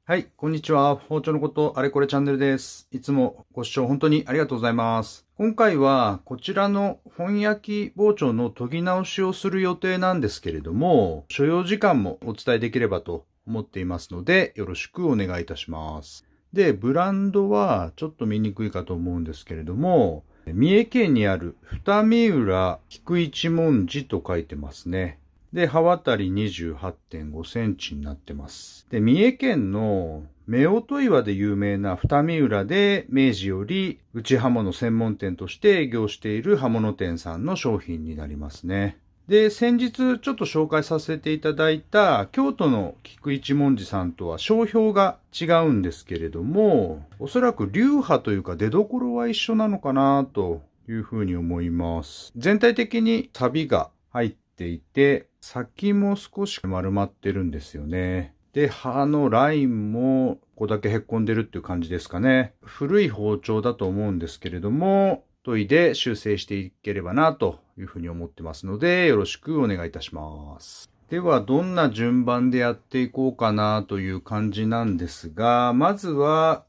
はい、こんにちは。包丁のことあれこれチャンネルです。いつもご視聴本当にありがとうございます。今回はこちらの本焼き包丁の研ぎ直しをする予定なんですけれども、所要時間もお伝えできればと思っていますので、よろしくお願いいたします。で、ブランドはちょっと見にくいかと思うんですけれども、三重県にある二見浦菊一文字と書いてますね。で、刃渡り28.5 センチになってます。で、三重県の夫婦岩で有名な二見浦で明治より内刃物専門店として営業している刃物店さんの商品になりますね。で、先日ちょっと紹介させていただいた京都の菊一文字さんとは商標が違うんですけれども、おそらく流派というか出所は一緒なのかなというふうに思います。全体的にサビが入っていて、先も少し丸まってるんですよね。で、刃のラインもここだけへっこんでるっていう感じですかね。古い包丁だと思うんですけれども、研いで修正していければなというふうに思ってますので、よろしくお願いいたします。では、どんな順番でやっていこうかなという感じなんですが、まずは、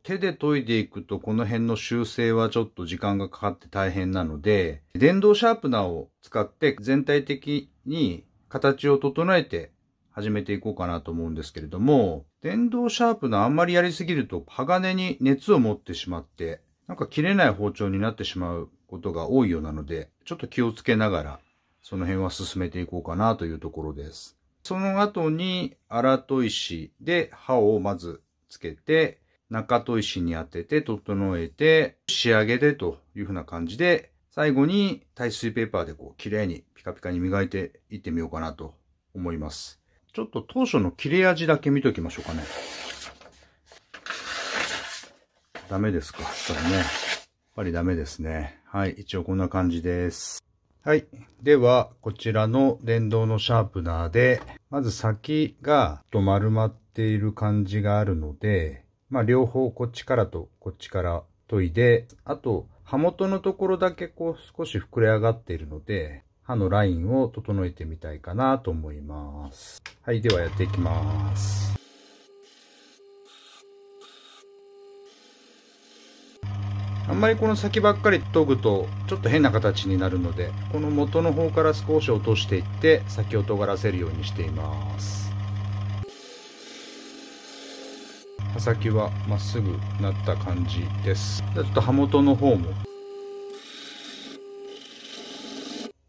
手で研いでいくとこの辺の修正はちょっと時間がかかって大変なので、電動シャープナーを使って全体的に形を整えて始めていこうかなと思うんですけれども、電動シャープナーあんまりやりすぎると鋼に熱を持ってしまって、なんか切れない包丁になってしまうことが多いようなので、ちょっと気をつけながらその辺は進めていこうかなというところです。その後に荒砥石で刃をまずつけて、中砥石に当てて整えて仕上げでという風な感じで、最後に耐水ペーパーで綺麗にピカピカに磨いていってみようかなと思います。ちょっと当初の切れ味だけ見ときましょうかね。ダメですか？したらね。やっぱりダメですね。はい。一応こんな感じです。はい。では、こちらの電動のシャープナーで、まず先が丸まっている感じがあるので、両方こっちからとこっちから研いで、あと、刃元のところだけ少し膨れ上がっているので、刃のラインを整えてみたいかなと思います。はい。ではやっていきます。あんまりこの先ばっかり研ぐとちょっと変な形になるので、この元の方から少し落としていって先を尖らせるようにしています。刃先はまっすぐなった感じです。じゃあちょっと刃元の方も。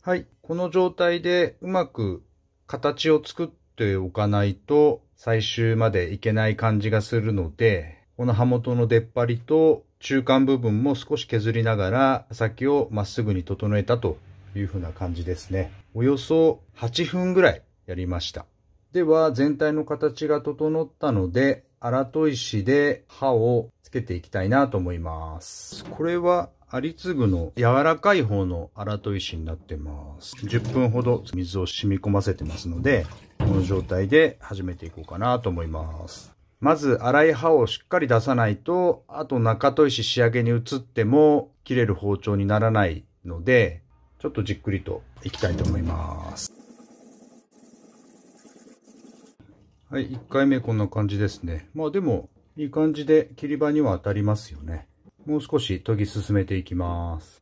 はい。この状態でうまく形を作っておかないと最終までいけない感じがするので、この刃元の出っ張りと中間部分も少し削りながら刃先をまっすぐに整えたという風な感じですね。およそ8分ぐらいやりました。では全体の形が整ったので、荒砥石で刃をつけていきたいなと思います。これは有継の柔らかい方の荒砥石になってます。10分ほど水を染み込ませてますので、この状態で始めていこうかなと思います。まず粗い刃をしっかり出さないと、あと中砥石仕上げに移っても切れる包丁にならないので、ちょっとじっくりといきたいと思います。はい、1回目こんな感じですね。でも、いい感じで切り刃には当たりますよね。もう少し研ぎ進めていきます。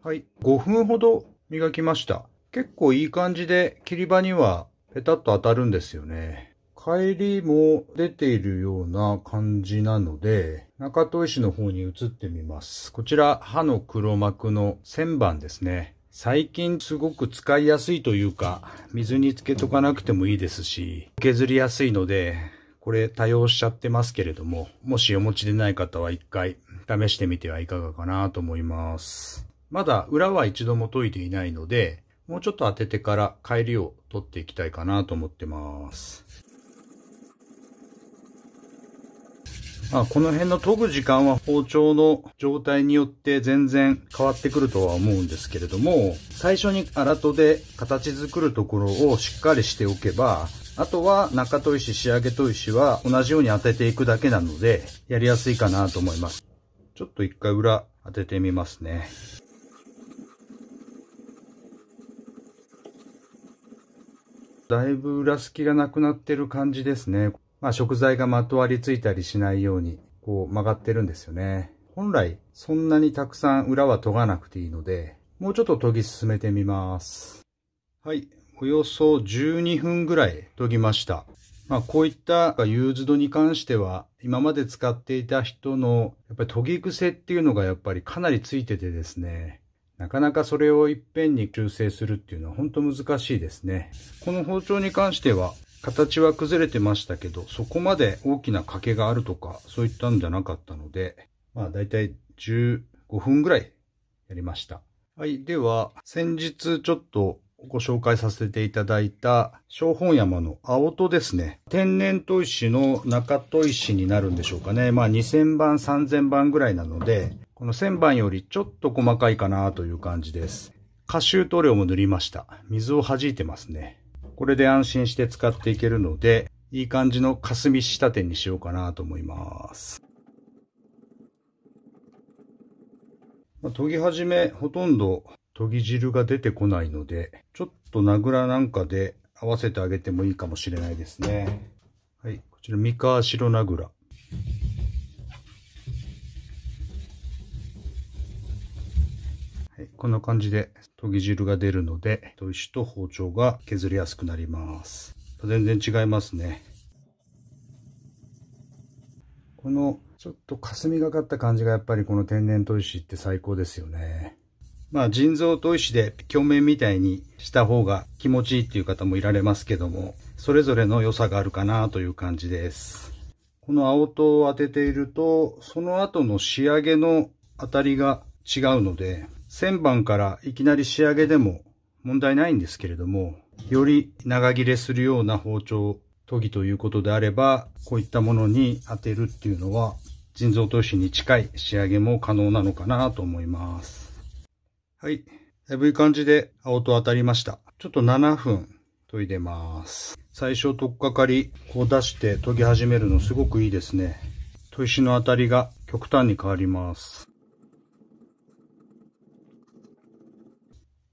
はい、5分ほど磨きました。結構いい感じで切り刃にはペタッと当たるんですよね。帰りも出ているような感じなので、中砥石の方に移ってみます。こちら、刃の黒幕の1000番ですね。最近すごく使いやすいというか、水につけとかなくてもいいですし、削りやすいので、これ多用しちゃってますけれども、もしお持ちでない方は一回試してみてはいかがかなと思います。まだ裏は一度も研いでいないので、もうちょっと当ててから帰りを取っていきたいかなと思ってます。この辺の研ぐ時間は包丁の状態によって全然変わってくるとは思うんですけれども、最初に荒砥で形作るところをしっかりしておけば、あとは中砥石、仕上げ砥石は同じように当てていくだけなので、やりやすいかなと思います。ちょっと一回裏当ててみますね。だいぶ裏隙がなくなってる感じですね。食材がまとわりついたりしないように、こう曲がってるんですよね。本来、そんなにたくさん裏は研がなくていいので、もうちょっと研ぎ進めてみます。はい。およそ12分ぐらい研ぎました。こういったユーズドに関しては、今まで使っていた人の、やっぱり研ぎ癖っていうのがやっぱりかなりついててですね、なかなかそれをいっぺんに修正するっていうのは本当難しいですね。この包丁に関しては、形は崩れてましたけど、そこまで大きな欠けがあるとか、そういったんじゃなかったので、だいたい15分ぐらいやりました。はい。では、先日ちょっとご紹介させていただいた小本山の青砥ですね。天然砥石の中砥石になるんでしょうかね。2000番、3000番ぐらいなので、この1000番よりちょっと細かいかなという感じです。過臭塗料も塗りました。水を弾いてますね。これで安心して使っていけるので、いい感じの霞仕立てにしようかなと思います。研ぎ始め、ほとんど研ぎ汁が出てこないので、ちょっと名倉なんかで合わせてあげてもいいかもしれないですね。はい、こちら三河白名倉。はい、こんな感じで研ぎ汁が出るので、砥石と包丁が削りやすくなります。全然違いますね。このちょっと霞がかった感じがやっぱりこの天然砥石って最高ですよね。人造砥石で鏡面みたいにした方が気持ちいいっていう方もいられますけども、それぞれの良さがあるかなという感じです。この青砥を当てていると、その後の仕上げの当たりが違うので、1000番からいきなり仕上げでも問題ないんですけれども、より長切れするような包丁研ぎということであれば、こういったものに当てるっていうのは、人造砥石に近い仕上げも可能なのかなと思います。はい。だいぶいい感じで青砥当たりました。ちょっと7分研いでます。最初取っかかり、こう出して研ぎ始めるのすごくいいですね。砥石の当たりが極端に変わります。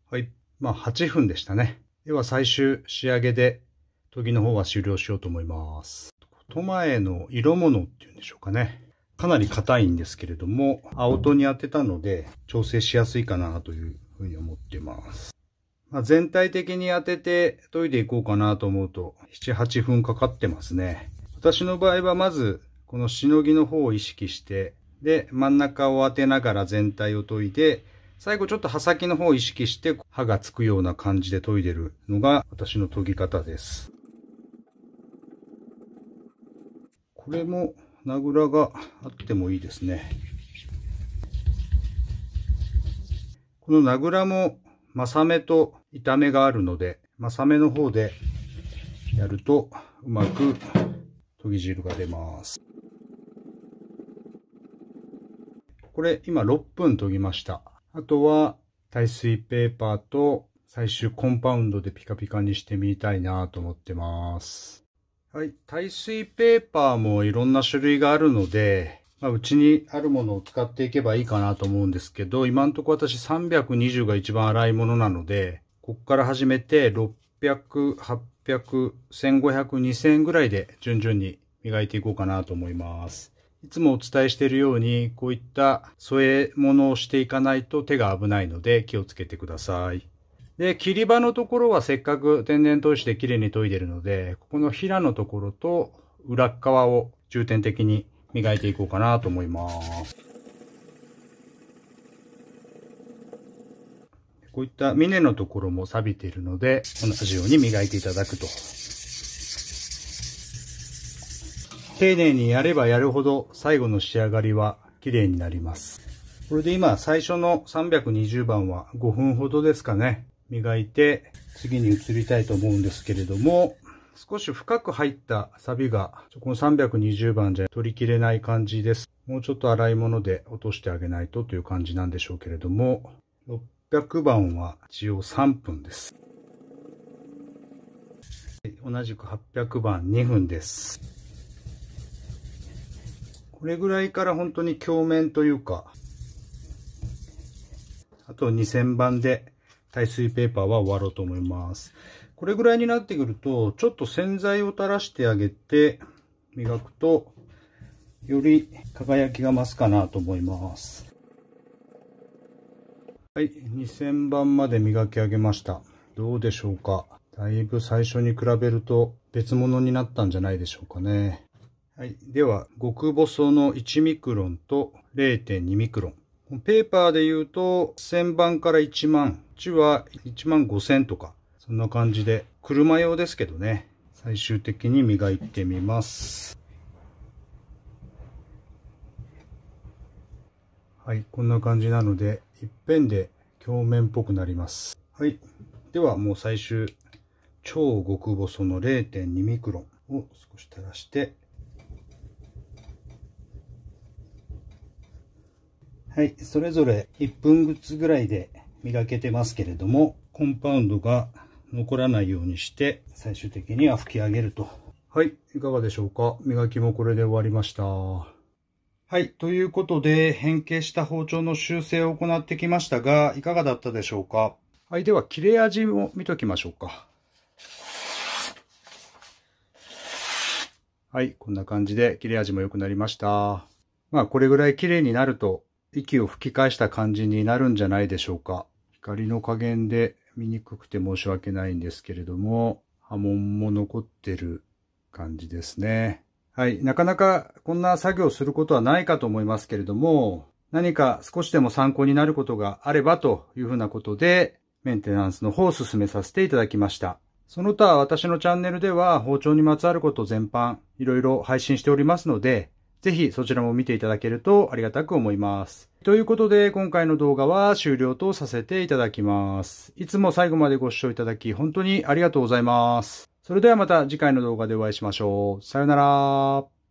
はい。8分でしたね。では最終仕上げで研ぎの方は終了しようと思います。砥前の色物っていうんでしょうかね。かなり硬いんですけれども、青砥に当てたので調整しやすいかなというふうに思っています。全体的に当てて研いでいこうかなと思うと、7、8分かかってますね。私の場合はまず、このしのぎの方を意識して、で、真ん中を当てながら全体を研いで、最後ちょっと刃先の方を意識して刃がつくような感じで研いでるのが私の研ぎ方です。これも名倉があってもいいですね。この名倉も正目と板目があるので、正目の方でやるとうまく研ぎ汁が出ます。これ今6分研ぎました。あとは耐水ペーパーと最終コンパウンドでピカピカにしてみたいなと思ってます。はい。耐水ペーパーもいろんな種類があるので、うちにあるものを使っていけばいいかなと思うんですけど、今んとこ私320が一番粗いものなので、こっから始めて600、800、1500、2000ぐらいで順々に磨いていこうかなと思います。いつもお伝えしているように、こういった添え物をしていかないと手が危ないので気をつけてください。で、切り場のところはせっかく天然砥石で綺麗に研いでるので、ここの平のところと裏側を重点的に磨いていこうかなと思います。こういった峰のところも錆びているので、同じように磨いていただくと。丁寧にやればやるほど最後の仕上がりは綺麗になります。これで今最初の320番は5分ほどですかね。磨いて次に移りたいと思うんですけれども、少し深く入った錆がこの320番じゃ取りきれない感じです。もうちょっと粗いもので落としてあげないとという感じなんでしょうけれども、600番は一応3分です。同じく800番2分です。これぐらいから本当に鏡面というか、あと2000番で耐水ペーパーは終わろうと思います。これぐらいになってくると、ちょっと洗剤を垂らしてあげて、磨くと、より輝きが増すかなと思います。はい、2000番まで磨き上げました。どうでしょうか。だいぶ最初に比べると別物になったんじゃないでしょうかね。はい、では、極細の1ミクロンと 0.2 ミクロン。ペーパーで言うと、1000番から1万。うちは1万5000とか、そんな感じで、車用ですけどね、最終的に磨いてみます。はい、こんな感じなので、いっぺんで鏡面っぽくなります。はい。では、もう最終、超極細の 0.2 ミクロンを少し垂らして、はい、それぞれ1分ずつぐらいで磨けてますけれども、コンパウンドが残らないようにして、最終的には拭き上げると。はい、いかがでしょうか。磨きもこれで終わりました。はい、ということで、変形した包丁の修正を行ってきましたが、いかがだったでしょうか。はい、では切れ味を見ときましょうか。はい、こんな感じで切れ味も良くなりました。まあ、これぐらい綺麗になると、息を吹き返した感じになるんじゃないでしょうか。光の加減で見にくくて申し訳ないんですけれども、波紋も残ってる感じですね。はい。なかなかこんな作業をすることはないかと思いますけれども、何か少しでも参考になることがあればというふうなことで、メンテナンスの方を進めさせていただきました。その他私のチャンネルでは包丁にまつわること全般いろいろ配信しておりますので、ぜひそちらも見ていただけるとありがたく思います。ということで今回の動画は終了とさせていただきます。いつも最後までご視聴いただき本当にありがとうございます。それではまた次回の動画でお会いしましょう。さよなら。